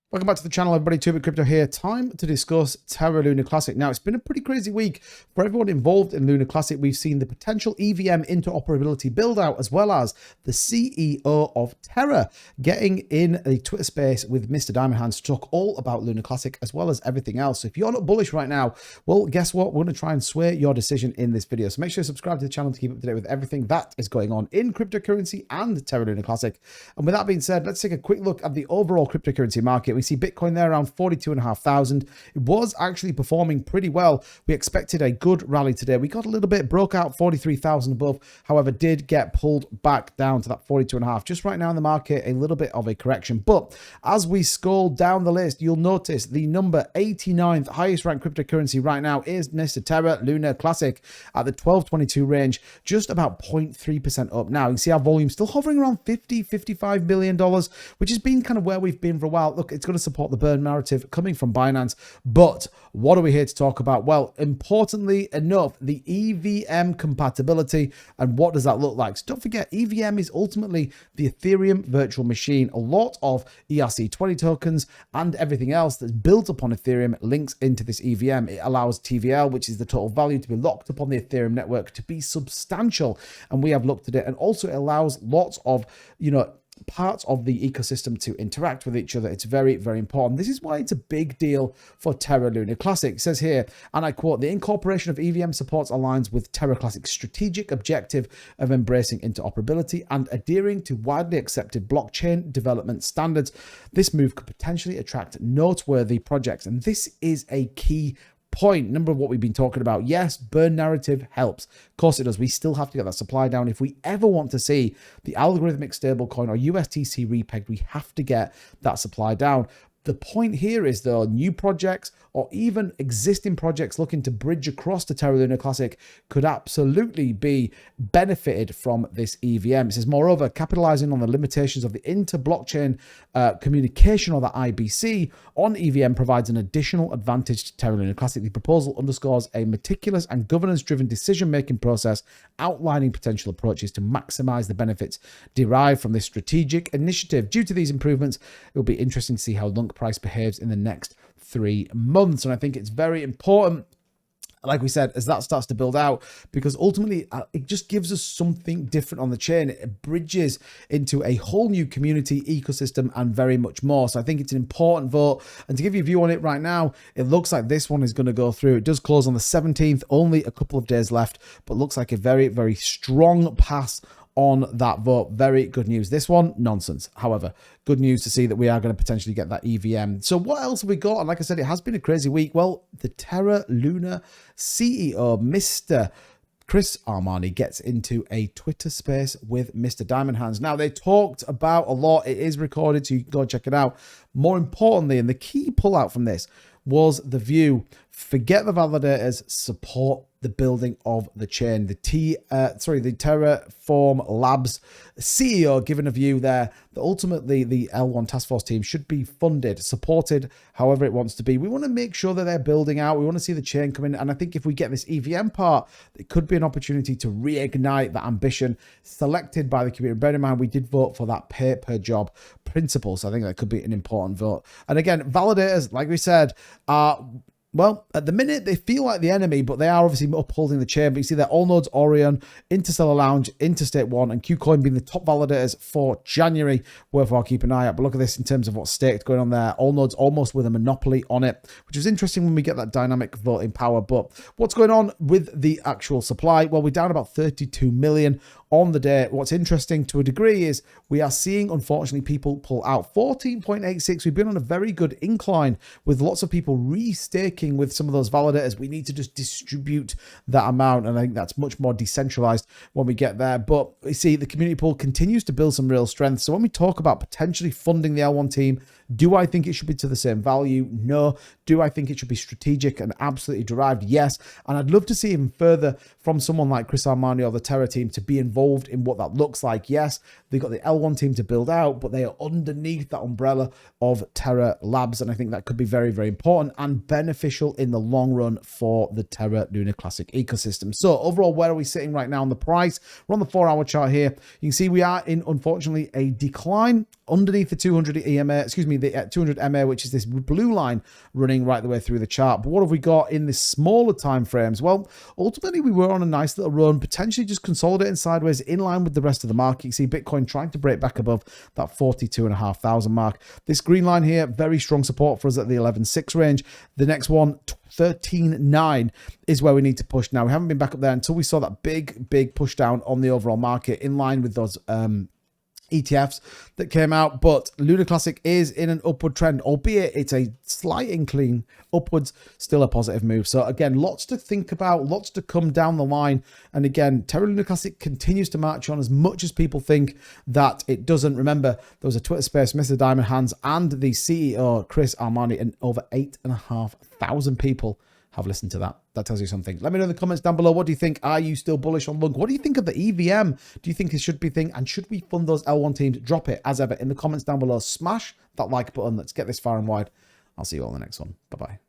Welcome back to the channel, everybody. 2Bit Crypto here. Time to discuss Terra Luna Classic. Now, it's been a pretty crazy week for everyone involved in Luna Classic. We've seen the potential EVM interoperability build out, as well as the CEO of Terra getting in a Twitter space with Mr. Diamond Hands to talk all about Luna Classic, as well as everything else. So if you're not bullish right now, well, guess what? We're going to try and sway your decision in this video. So make sure you subscribe to the channel to keep up to date with everything that is going on in cryptocurrency and Terra Luna Classic. And with that being said, let's take a quick look at the overall cryptocurrency market. We see Bitcoin there around 42,500. It was actually performing pretty well. We expected a good rally today. We got a little bit, broke out 43,000 above, however, did get pulled back down to that 42.5. Just right now in the market, a little bit of a correction. But as we scroll down the list, you'll notice the number 89th highest ranked cryptocurrency right now is Mr. Terra Luna Classic at the 1222 range, just about 0.3% up. Now, you can see our volume still hovering around $55 billion, which has been kind of where we've been for a while. Look, it's going to support the burn narrative coming from Binance. But what are we here to talk about? Well, importantly enough, the EVM compatibility. And what does that look like? So don't forget, EVM is ultimately the Ethereum virtual machine. A lot of ERC20 tokens and everything else that's built upon Ethereum links into this EVM. It allows TVL, which is the total value, to be locked upon the Ethereum network, to be substantial. And we have looked at it. And also it allows lots of, parts of the ecosystem to interact with each other. It's very, very important. This is why it's a big deal for Terra Luna Classic. It says here, and I quote, "The incorporation of EVM supports aligns with Terra Classic's strategic objective of embracing interoperability and adhering to widely accepted blockchain development standards. This move could potentially attract noteworthy projects." And this is a key point. Number of what we've been talking about. Yes, burn narrative helps. Of course it does. We still have to get that supply down. If we ever want to see the algorithmic stablecoin or USTC repegged, we have to get that supply down. The point here is, though, new projects or even existing projects looking to bridge across to Terra Luna Classic could absolutely be benefited from this EVM. It says, moreover, capitalizing on the limitations of the inter-blockchain communication, or the IBC, on EVM provides an additional advantage to Terra Luna Classic. The proposal underscores a meticulous and governance-driven decision-making process, outlining potential approaches to maximize the benefits derived from this strategic initiative. Due to these improvements, it will be interesting to see how Lunk price behaves in the next 3 months. And I think it's very important, like we said, as that starts to build out, because ultimately it just gives us something different on the chain. It bridges into a whole new community ecosystem and very much more. So I think it's an important vote. And to give you a view on it right now, it looks like this one is going to go through. It does close on the 17th, only a couple of days left, but looks like a very, very strong pass on that vote. Very good news. This one, nonsense. However, good news to see that we are going to potentially get that EVM. So what else have we got? And like I said, it has been a crazy week. Well, the Terra Luna CEO, Mr. Chris Armani, gets into a Twitter space with Mr. Diamond Hands. Now, they talked about a lot. It is recorded, so you can go check it out. More importantly, and the key pullout from this was the view, forget the validators, support the building of the chain. The Terraform Labs CEO giving a view there that ultimately the L1 task force team should be funded, supported however it wants to be. We want to make sure that they're building out. We want to see the chain come in. And I think if we get this EVM part, it could be an opportunity to reignite that ambition selected by the community. Bear in mind, we did vote for that pay per job principle. So I think that could be an important vote. And again, validators, like we said, are, well, at the minute, they feel like the enemy, but they are obviously upholding the chain. But you see that All Nodes, Orion, Interstellar Lounge, Interstate One, and KuCoin being the top validators for January. Worthwhile keep an eye out. But look at this in terms of what's staked going on there. All Nodes almost with a monopoly on it, which is interesting when we get that dynamic voting power. But what's going on with the actual supply? Well, we're down about 32 million on the day. What's interesting to a degree is we are seeing, unfortunately, people pull out. 14.86. We've been on a very good incline with lots of people restaking with some of those validators. We need to just distribute that amount, and I think that's much more decentralized when we get there. But you see, the community pool continues to build some real strength. So when we talk about potentially funding the L1 team, do I think it should be to the same value? No. Do I think it should be strategic and absolutely derived? Yes. And I'd love to see even further from someone like Chris Armani or the Terra team to be involved in what that looks like. Yes, they've got the L1 team to build out, but they are underneath that umbrella of Terra Labs. And I think that could be very, very important and beneficial in the long run for the Terra Luna Classic ecosystem. So overall, where are we sitting right now on the price? We're on the 4-hour chart here. You can see we are in, unfortunately, a decline underneath the 200 EMA, excuse me, the 200 MA, which is this blue line running right the way through the chart. But what have we got in the smaller time frames? Well, ultimately, we were on a nice little run, potentially just consolidating sideways in line with the rest of the market. You see Bitcoin trying to break back above that 42,500 mark. This green line here, very strong support for us at the 11.6 range. The next one, 13.9 is where we need to push now. We haven't been back up there until we saw that big push down on the overall market in line with those ETFs that came out. But Luna Classic is in an upward trend, albeit it's a slight incline upwards, still a positive move. So again, lots to think about, lots to come down the line. And again, Terra Luna Classic continues to march on as much as people think that it doesn't. Remember, there was a Twitter space, Mr. Diamond Hands and the CEO, Chris Armani, and over 8,500 people have listened to that. That tells you something. Let me know in the comments down below. What do you think? Are you still bullish on Lung? What do you think of the EVM? Do you think it should be thing? And should we fund those L1 teams? Drop it as ever in the comments down below. Smash that like button. Let's get this far and wide. I'll see you all in the next one. Bye-bye.